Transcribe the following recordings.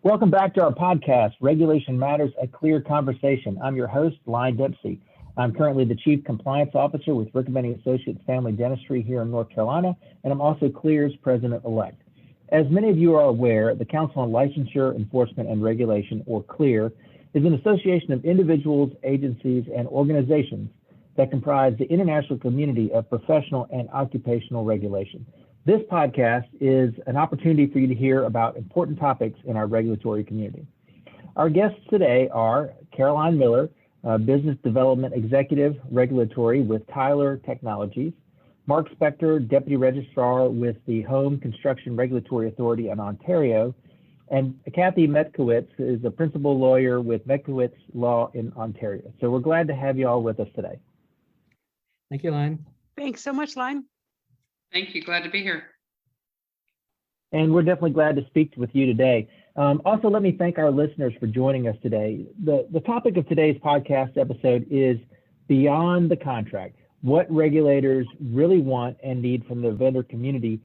Welcome back to our podcast, Regulation Matters, a Clear Conversation. I'm your host, Lyon Dempsey. I'm currently the Chief Compliance Officer with Riccobeni Associates Family Dentistry here in North Carolina, and I'm also CLEAR's President-elect. As many of you are aware, the Council on Licensure, Enforcement, and Regulation, or CLEAR, is an association of individuals, agencies, and organizations that comprise the international community of professional and occupational regulation. This podcast is an opportunity for you to hear about important topics in our regulatory community. Our guests today are Caroline Miller, Business Development Executive Regulatory with Tyler Technologies, Marc Spector, Deputy Registrar with the Home Construction Regulatory Authority in Ontario, and Cathi Mietkiewicz is a principal lawyer with Mietkiewicz Law in Ontario. So we're glad to have you all with us today. Thank you, Lyon. Thanks so much, Lyon. Thank you. Glad to be here. And we're definitely glad to speak with you today. Also, let me thank our listeners for joining us today. The topic of today's podcast episode is beyond the contract, what regulators really want and need from the vendor community.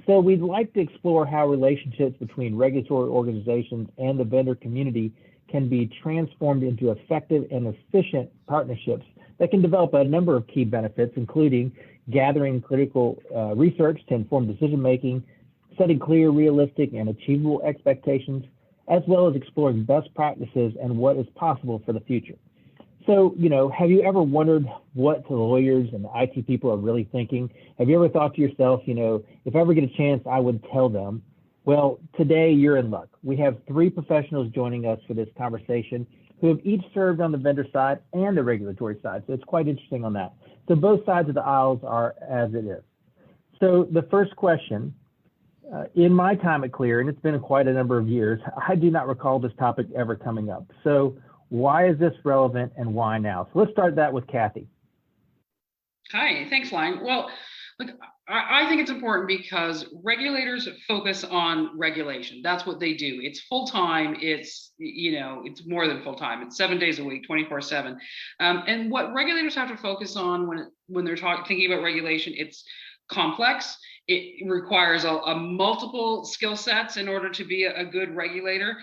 So we'd like to explore how relationships between regulatory organizations and the vendor community can be transformed into effective and efficient partnerships that can develop a number of key benefits, including gathering critical research to inform decision-making, setting clear, realistic, and achievable expectations, as well as exploring best practices and what is possible for the future. So, have you ever wondered what the lawyers and the IT people are really thinking? Have you ever thought to yourself, if I ever get a chance, I would tell them? Well, today you're in luck. We have three professionals joining us for this conversation who have each served on the vendor side and the regulatory side. So it's quite interesting on that. So both sides of the aisles are as it is. So the first question, in my time at CLEAR, and it's been quite a number of years, I do not recall this topic ever coming up. So why is this relevant and why now? So let's start that with Cathi. Hi, thanks, Lyon. Well, look, I think it's important because regulators focus on regulation. That's what they do. It's full-time. It's more than full-time. It's 7 days a week, 24/7. And what regulators have to focus on when they're thinking about regulation, it's complex. It requires a multiple skill sets in order to be a good regulator.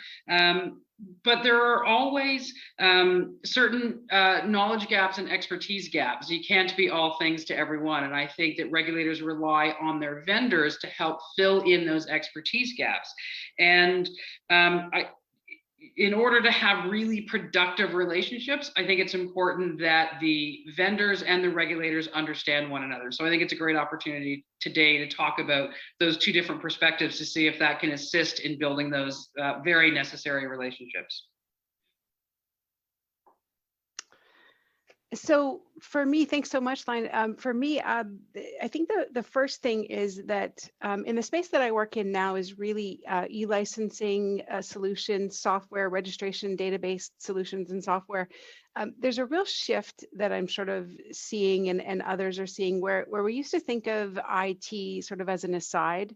But there are always certain knowledge gaps and expertise gaps. You can't be all things to everyone. And I think that regulators rely on their vendors to help fill in those expertise gaps. And in order to have really productive relationships, I think it's important that the vendors and the regulators understand one another. So I think it's a great opportunity today to talk about those two different perspectives to see if that can assist in building those very necessary relationships. So for me, thanks so much, Lyon. For me, I think the first thing is that in the space that I work in now is really e-licensing solutions, software, registration, database solutions and software. There's a real shift that I'm sort of seeing and others are seeing where we used to think of IT sort of as an aside.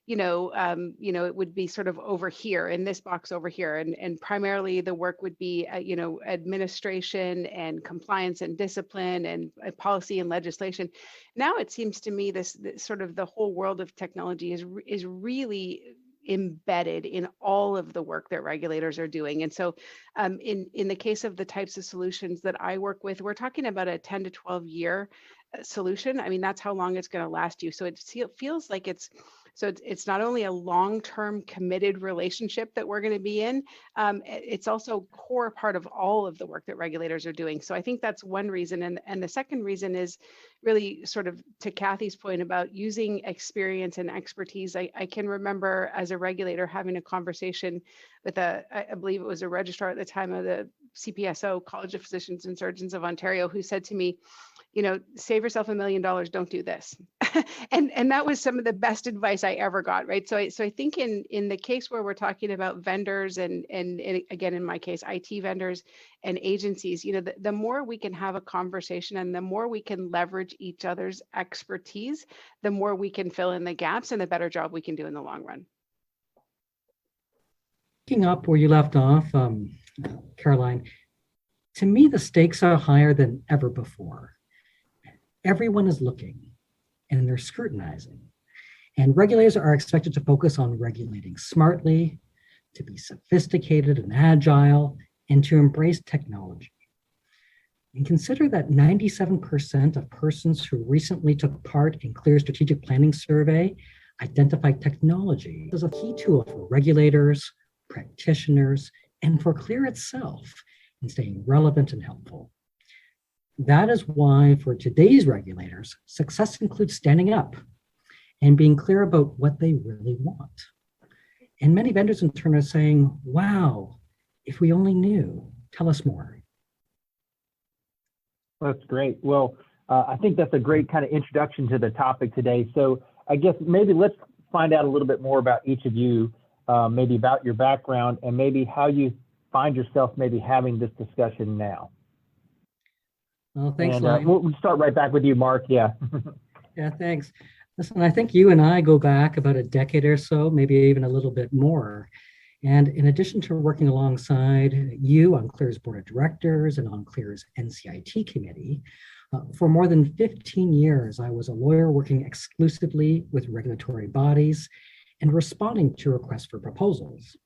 It would be sort of over here in this box over here. And primarily the work would be, administration and compliance and discipline and policy and legislation. Now it seems to me this sort of the whole world of technology is really embedded in all of the work that regulators are doing. And so in the case of the types of solutions that I work with, we're talking about a 10 to 12 year solution. I mean, that's how long it's going to last you. So it feels like it's not only a long-term committed relationship that we're going to be in, it's also a core part of all of the work that regulators are doing. So I think that's one reason. And the second reason is really sort of to Cathy's point about using experience and expertise. I can remember as a regulator having a conversation with I believe it was a registrar at the time of the CPSO, College of Physicians and Surgeons of Ontario, who said to me, save yourself $1 million, don't do this. and that was some of the best advice I ever got, right? So I think in the case where we're talking about vendors and again, in my case, IT vendors and agencies, the more we can have a conversation and the more we can leverage each other's expertise, the more we can fill in the gaps and the better job we can do in the long run. Picking up where you left off, Caroline, to me, the stakes are higher than ever before. Everyone is looking and they're scrutinizing. And regulators are expected to focus on regulating smartly, to be sophisticated and agile, and to embrace technology. And consider that 97% of persons who recently took part in CLEAR Strategic Planning Survey identified technology as a key tool for regulators, practitioners, and for CLEAR itself in staying relevant and helpful. That is why for today's regulators, success includes standing up and being clear about what they really want. And many vendors in turn are saying, wow, if we only knew, tell us more. That's great. Well, I think that's a great kind of introduction to the topic today. So I guess maybe let's find out a little bit more about each of you, maybe about your background and maybe how you find yourself maybe having this discussion now. Well, thanks, and, we'll start right back with you, Marc. Yeah. Yeah, thanks. Listen, I think you and I go back about a decade or so, maybe even a little bit more. And in addition to working alongside you on CLEAR's board of directors and on CLEAR's NCIT committee, for more than 15 years, I was a lawyer working exclusively with regulatory bodies and responding to requests for proposals.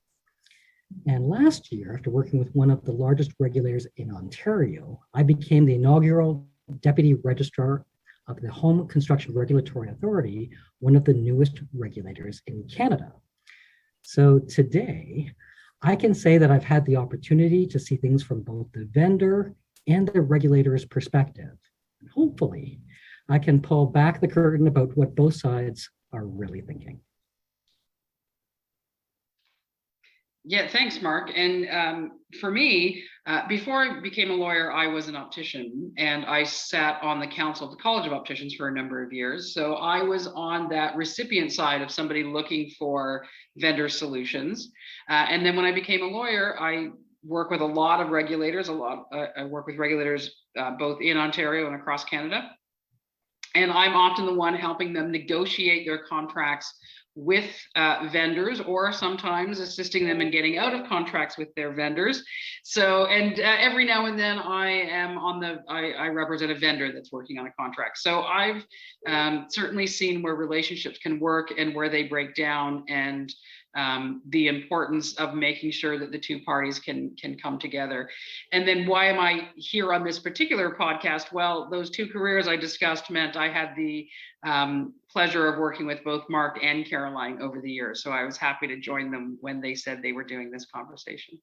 And last year, after working with one of the largest regulators in Ontario, I became the inaugural Deputy Registrar of the Home Construction Regulatory Authority, one of the newest regulators in Canada. So today, I can say that I've had the opportunity to see things from both the vendor and the regulator's perspective. And hopefully, I can pull back the curtain about what both sides are really thinking. Yeah, thanks, Marc. And for me, before I became a lawyer, I was an optician, and I sat on the council of the College of Opticians for a number of years. So I was on that recipient side of somebody looking for vendor solutions. And then when I became a lawyer, I work with a lot of regulators. I work with regulators both in Ontario and across Canada. And I'm often the one helping them negotiate their contracts with vendors, or sometimes assisting them in getting out of contracts with their vendors. So, and every now and then I represent a vendor that's working on a contract. So I've certainly seen where relationships can work and where they break down, and the importance of making sure that the two parties can come together. And then why am I here on this particular podcast? Well, those two careers I discussed meant I had the pleasure of working with both Marc and Caroline over the years. So I was happy to join them when they said they were doing this conversation.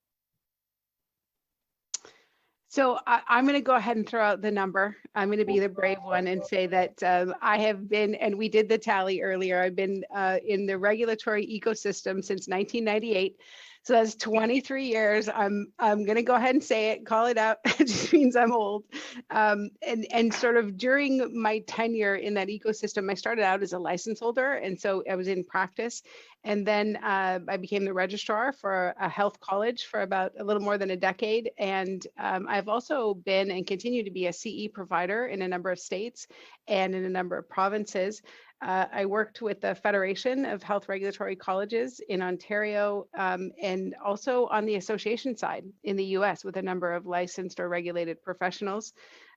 So I'm going to go ahead and throw out the number. I'm going to be the brave one and say that I have been, and we did the tally earlier, I've been in the regulatory ecosystem since 1998. So that's 23 years. I'm going to go ahead and say it, call it out. It just means I'm old. And sort of during my tenure in that ecosystem, I started out as a license holder. And so I was in practice. And then I became the registrar for a health college for about a little more than a decade. And I've also been and continue to be a CE provider in a number of states and in a number of provinces. I worked with the Federation of Health Regulatory Colleges in Ontario, and also on the association side in the US with a number of licensed or regulated professionals.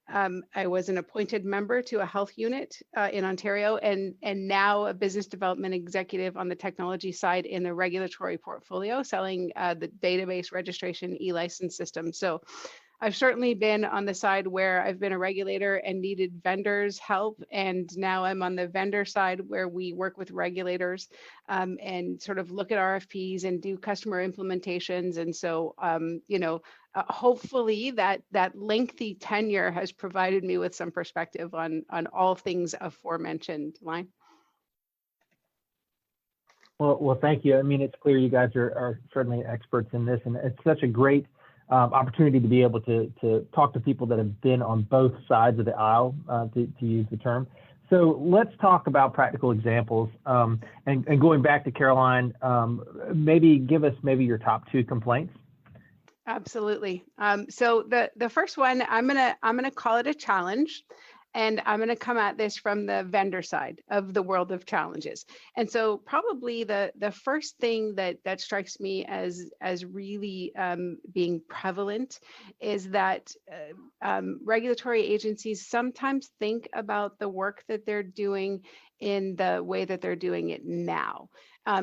I was an appointed member to a health unit in Ontario, and now a business development executive on the technology side in the regulatory portfolio, selling the database registration e-license system. So I've certainly been on the side where I've been a regulator and needed vendors' help. And now I'm on the vendor side where we work with regulators and sort of look at RFPs and do customer implementations. And so, hopefully that lengthy tenure has provided me with some perspective on all things aforementioned. Line. Well, thank you. I mean, it's clear you guys are certainly experts in this, and it's such a great opportunity to be able to talk to people that have been on both sides of the aisle, to use the term. So let's talk about practical examples. And going back to Caroline, maybe give us your top 2 complaints. Absolutely. So the first one, I'm gonna call it a challenge. And I'm going to come at this from the vendor side of the world of challenges. And so probably the first thing that strikes me as really being prevalent is that regulatory agencies sometimes think about the work that they're doing in the way that they're doing it now.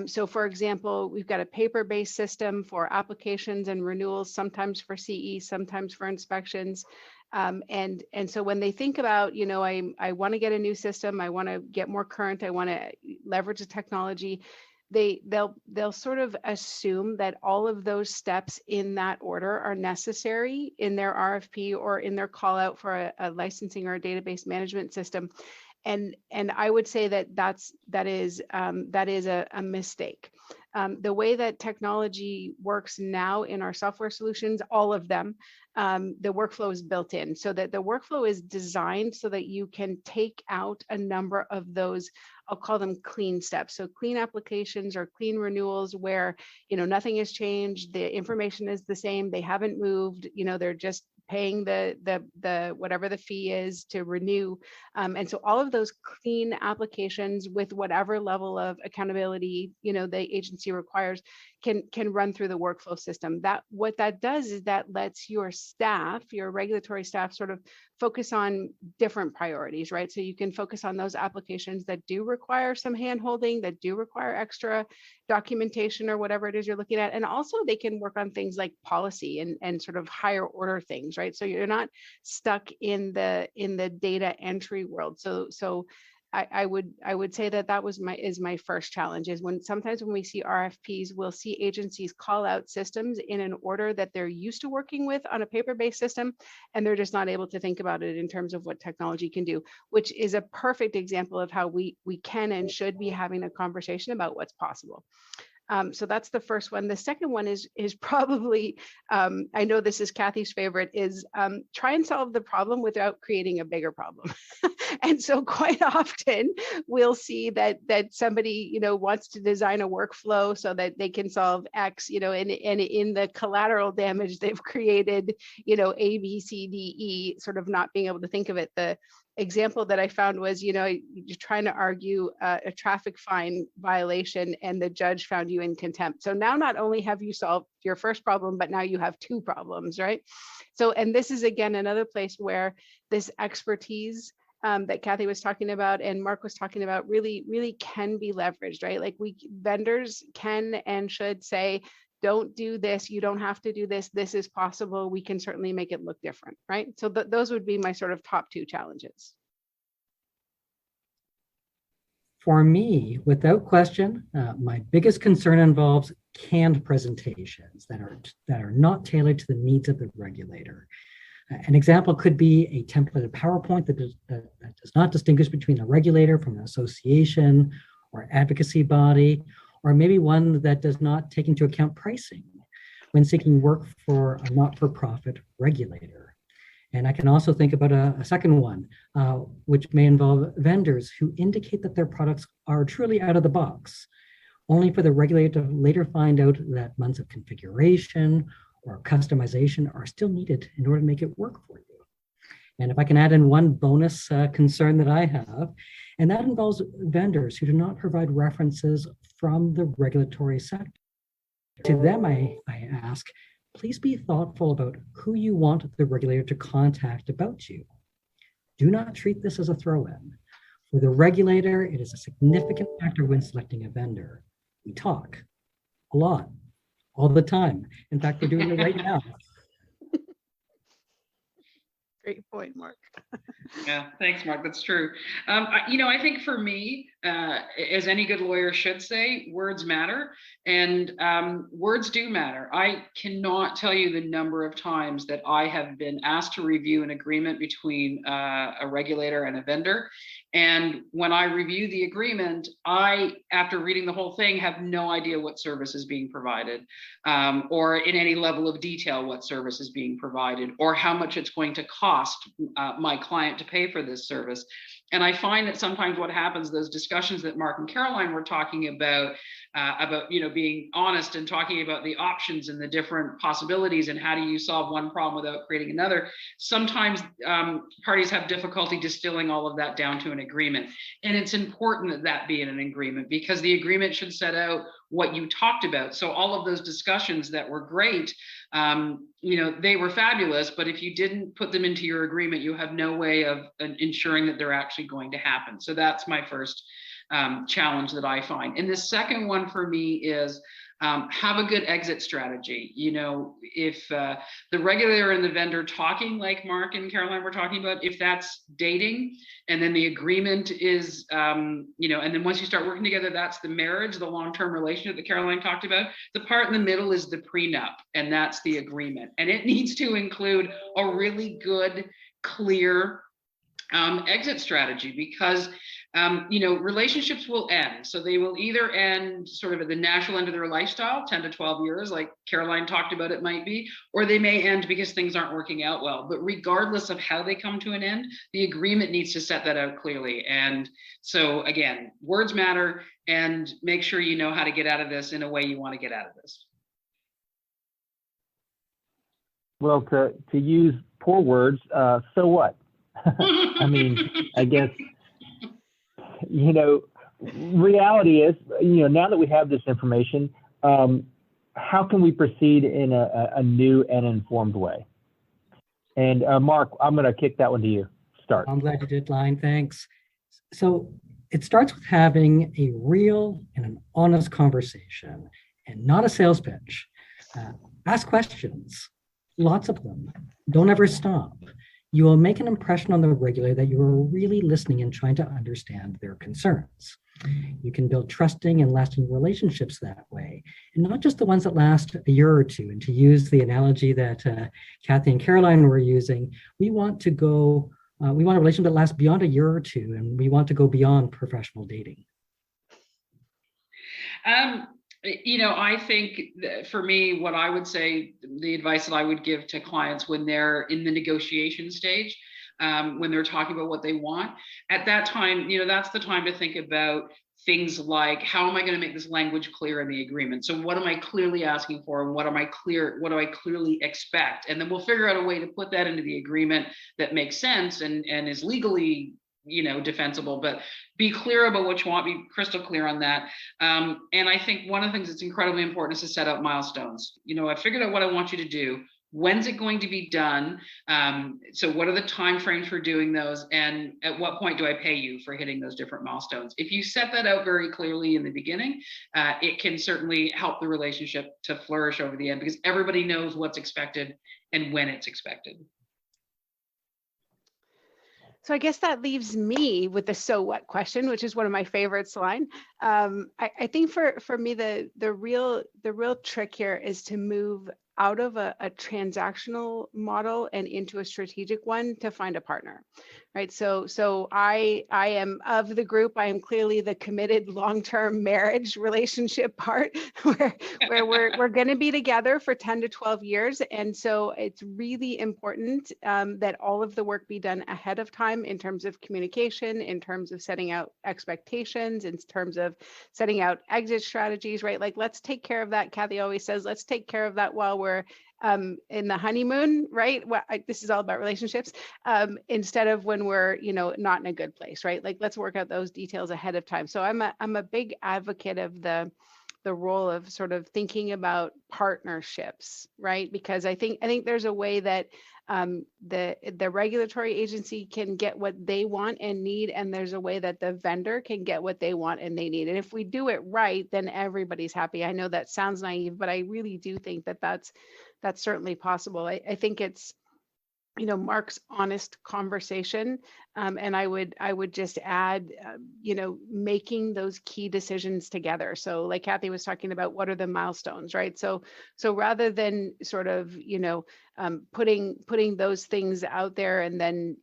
So for example, we've got a paper-based system for applications and renewals, sometimes for CE, sometimes for inspections. And so when they think about, you know, I want to get a new system, I want to get more current, I want to leverage the technology, they'll sort of assume that all of those steps in that order are necessary in their RFP or in their call out for a licensing or a database management system. And I would say that is a mistake. The way that technology works now in our software solutions, all of them, the workflow is built in, so that the workflow is designed so that you can take out a number of those, I'll call them clean steps. So clean applications or clean renewals where, you know, nothing has changed, the information is the same, they haven't moved, you know, they're just paying the whatever the fee is to renew. And so all of those clean applications with whatever level of accountability, you know, the agency requires can run through the workflow system. That what that does is that lets your staff, your regulatory staff, sort of focus on different priorities, right? So you can focus on those applications that do require some hand-holding, that do require extra documentation or whatever it is you're looking at. And also they can work on things like policy and sort of higher order things, right? So you're not stuck in the data entry world. So I would say that is my first challenge, is when sometimes when we see RFPs, we'll see agencies call out systems in an order that they're used to working with on a paper-based system, and they're just not able to think about it in terms of what technology can do, which is a perfect example of how we can and should be having a conversation about what's possible. So that's the first one. The second one is probably, I know this is Cathy's favorite, is try and solve the problem without creating a bigger problem. And so quite often we'll see that somebody, you know, wants to design a workflow so that they can solve X, you know, and in the collateral damage they've created, you know, A, B, C, D, E, sort of not being able to think of it. The example that I found was, you know, you're trying to argue a traffic fine violation and the judge found you in contempt. So now not only have you solved your first problem, but now you have two problems, right? So, and this is again another place where this expertise that Cathi was talking about and Marc was talking about really can be leveraged, right? Like vendors can and should say, don't do this, you don't have to do this, this is possible, we can certainly make it look different, right? So those would be my sort of top two challenges. For me, without question, my biggest concern involves canned presentations that are not tailored to the needs of the regulator. An example could be a templated PowerPoint that does not distinguish between a regulator from an association or advocacy body, or maybe one that does not take into account pricing when seeking work for a not-for-profit regulator. And I can also think about a second one, which may involve vendors who indicate that their products are truly out of the box, only for the regulator to later find out that months of configuration or customization are still needed in order to make it work for you. And if I can add in one bonus concern that I have, and that involves vendors who do not provide references from the regulatory sector. To them, I ask, please be thoughtful about who you want the regulator to contact about you. Do not treat this as a throw-in. For the regulator, it is a significant factor when selecting a vendor. We talk a lot, all the time. In fact, we're doing it right now. Great point, Marc. Yeah, thanks, Marc. That's true. You know, I think for me, as any good lawyer should say, words matter, and words do matter. I cannot tell you the number of times that I have been asked to review an agreement between a regulator and a vendor. And when I review the agreement, after reading the whole thing, have no idea what service is being provided, or in any level of detail what service is being provided, or how much it's going to cost my client to pay for this service. And I find that sometimes what happens, those discussions that Marc and Caroline were talking about being honest and talking about the options and the different possibilities and how do you solve one problem without creating another. Sometimes parties have difficulty distilling all of that down to an agreement. And it's important that that be in an agreement, because the agreement should set out what you talked about. So all of those discussions that were great, they were fabulous, but if you didn't put them into your agreement, you have no way of ensuring that they're actually going to happen. So that's my first challenge that I find. And the second one for me is have a good exit strategy. If the regulator and the vendor talking like Marc and Caroline were talking about, if that's dating, and then the agreement is, and then once you start working together, that's the marriage, the long-term relationship that Caroline talked about. The part in the middle is the prenup, and that's the agreement. And it needs to include a really good, clear exit strategy, because relationships will end. So they will either end sort of at the natural end of their lifestyle, 10 to 12 years, like Caroline talked about it might be, or they may end because things aren't working out well. But regardless of how they come to an end, the agreement needs to set that out clearly. And so again, words matter, and make sure you know how to get out of this in a way you want to get out of this. Well, to use poor words, so what? I mean, I guess, reality is, now that we have this information, how can we proceed in a new and informed way? And Marc, I'm going to kick that one to you. Start. I'm glad you did, Line. Thanks. So it starts with having a real and an honest conversation, and not a sales pitch. Ask questions, lots of them. Don't ever stop. You will make an impression on the regulator that you are really listening and trying to understand their concerns. You can build trusting and lasting relationships that way, and not just the ones that last a year or two. And to use the analogy that Cathi and Caroline were using, we want a relationship that lasts beyond a year or two, and we want to go beyond professional dating. I think for me, what I would say, the advice that I would give to clients when they're in the negotiation stage, when they're talking about what they want, at that time, that's the time to think about things like, how am I going to make this language clear in the agreement? So what am I clearly asking for, and what do I clearly expect? And then we'll figure out a way to put that into the agreement that makes sense and is legally defensible, but be clear about what you want, be crystal clear on that. And I think one of the things that's incredibly important is to set out milestones. I figured out what I want you to do. When's it going to be done? So what are the time frames for doing those? And at what point do I pay you for hitting those different milestones? If you set that out very clearly in the beginning, it can certainly help the relationship to flourish over the end, because everybody knows what's expected and when it's expected. So I guess that leaves me with the so what question, which is one of my favorites, Line. I think for me, the real trick here is to move out of a transactional model and into a strategic one to find a partner, right? So I am of the group. I am clearly the committed long-term marriage relationship part where we're going to be together for 10 to 12 years. And so it's really important that all of the work be done ahead of time in terms of communication, in terms of setting out expectations, in terms of setting out exit strategies, right? Like, let's take care of that. Cathi always says, let's take care of that while we're in the honeymoon, right? This is all about relationships, instead of when we're, not in a good place, right? Like, let's work out those details ahead of time. So I'm a big advocate of the role of sort of thinking about partnerships, right? Because I think there's a way that the regulatory agency can get what they want and need, and there's a way that the vendor can get what they want and they need. And if we do it right, then everybody's happy. I know that sounds naive, but I really do think that that's certainly possible. I think it's, Marc's honest conversation. And I would just add, making those key decisions together. So like Cathi was talking about, what are the milestones, right? So rather than sort of, putting those things out there and then,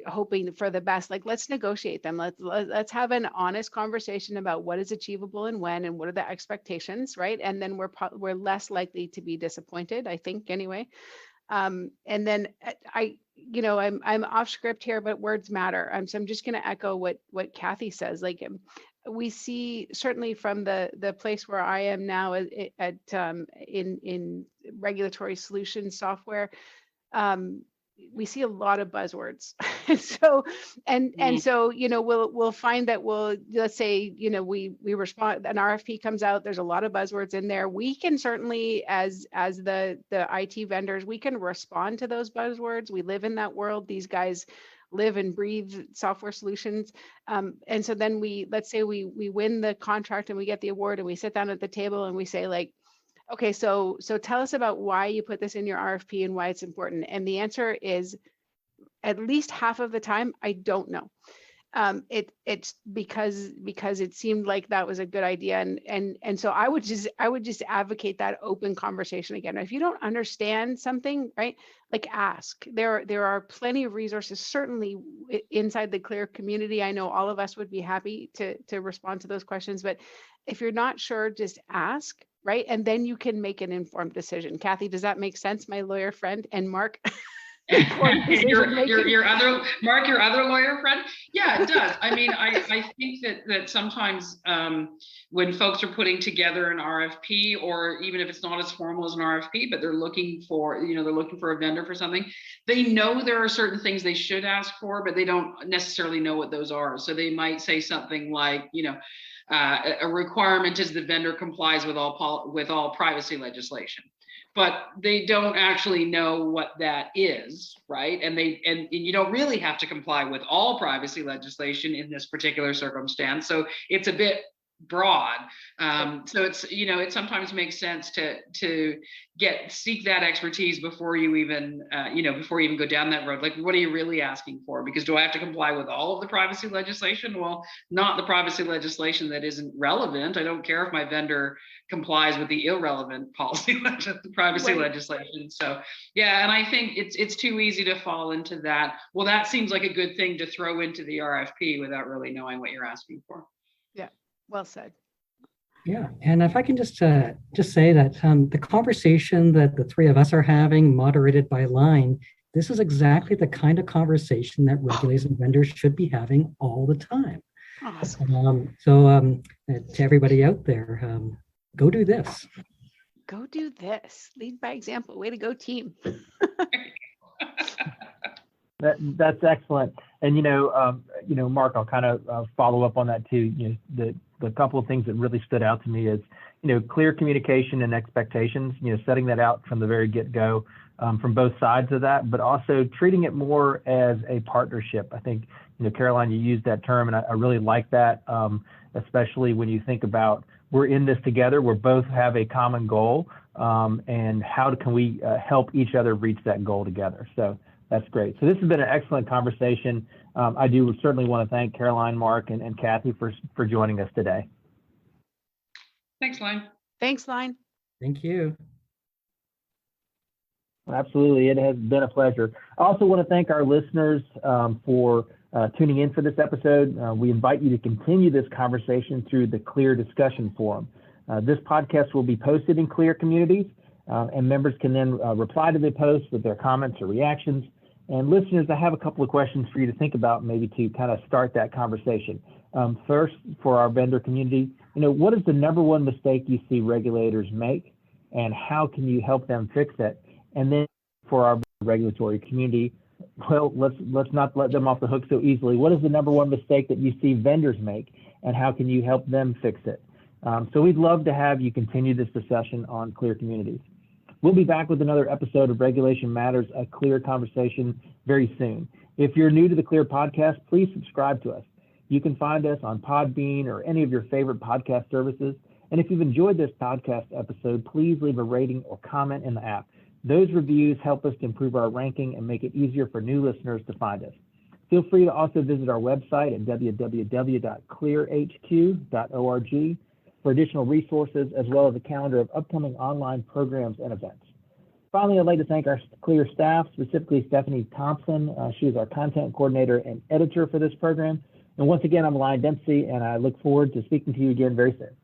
hoping for the best, like, let's negotiate them. Let's have an honest conversation about what is achievable and when, and what are the expectations, right? And then we're less likely to be disappointed, I think, anyway. And then I'm off script here, but words matter. So I'm just going to echo what Cathi says. Like, we see certainly from the place where I am now in regulatory solutions software, we see a lot of buzzwords. So we'll find that let's say we respond, an RFP comes out, there's a lot of buzzwords in there. We can certainly, as the IT vendors, we can respond to those buzzwords. We live in that world. These guys live and breathe software solutions. And so then let's say we win the contract and we get the award, and we sit down at the table and we say, like, okay, so tell us about why you put this in your RFP and why it's important. And the answer is, at least half of the time, I don't know. It's because it seemed like that was a good idea. And so I would just advocate that open conversation again. If you don't understand something, right, like, ask. There are plenty of resources, certainly inside the CLEAR community. I know all of us would be happy to respond to those questions, but if you're not sure, just ask. Right. And then you can make an informed decision. Cathi, does that make sense? My lawyer friend, and Marc? your other Marc, your other lawyer friend? Yeah, it does. I mean, I think that sometimes when folks are putting together an RFP, or even if it's not as formal as an RFP, but they're looking for a vendor for something, they know there are certain things they should ask for, but they don't necessarily know what those are. So they might say something like, a requirement is the vendor complies with all privacy legislation, but they don't actually know what that is, right? And you don't really have to comply with all privacy legislation in this particular circumstance. So it's a bit broad. So it's, it sometimes makes sense to seek that expertise before you even go down that road. Like, what are you really asking for? Because do I have to comply with all of the privacy legislation? Well, not the privacy legislation that isn't relevant. I don't care if my vendor complies with the irrelevant privacy legislation. So yeah, and I think it's too easy to fall into that. Well, that seems like a good thing to throw into the RFP without really knowing what you're asking for. Yeah. Well said. Yeah, and if I can just say that the conversation that the three of us are having, moderated by Line, this is exactly the kind of conversation that regulators and vendors should be having all the time. Awesome. To everybody out there, go do this. Go do this. Lead by example. Way to go, team. That's excellent. And Marc, I'll kind of follow up on that too. The couple of things that really stood out to me is, clear communication and expectations. Setting that out from the very get-go, from both sides of that, but also treating it more as a partnership. I think, Caroline, you used that term, and I really like that, especially when you think about, we're in this together. We both have a common goal, and how can we help each other reach that goal together? So that's great. So this has been an excellent conversation. I do certainly want to thank Caroline, Marc, and Cathi for joining us today. Thanks, Line. Thanks, Line. Thank you. Absolutely. It has been a pleasure. I also want to thank our listeners for tuning in for this episode. We invite you to continue this conversation through the CLEAR discussion forum. This podcast will be posted in CLEAR communities, and members can then reply to the post with their comments or reactions. And listeners, I have a couple of questions for you to think about, maybe to kind of start that conversation. First, for our vendor community, what is the number one mistake you see regulators make, and how can you help them fix it? And then for our regulatory community, well, let's not let them off the hook so easily. What is the number one mistake that you see vendors make, and how can you help them fix it? So we'd love to have you continue this discussion on CLEAR communities. We'll be back with another episode of Regulation Matters, a CLEAR conversation, very soon. If you're new to the CLEAR podcast, please subscribe to us. You can find us on Podbean or any of your favorite podcast services. And if you've enjoyed this podcast episode, please leave a rating or comment in the app. Those reviews help us to improve our ranking and make it easier for new listeners to find us. Feel free to also visit our website at www.clearhq.org for additional resources, as well as a calendar of upcoming online programs and events. Finally, I'd like to thank our CLEAR staff, specifically Stephanie Thompson. She is our content coordinator and editor for this program. And once again, I'm Lion Dempsey, and I look forward to speaking to you again very soon.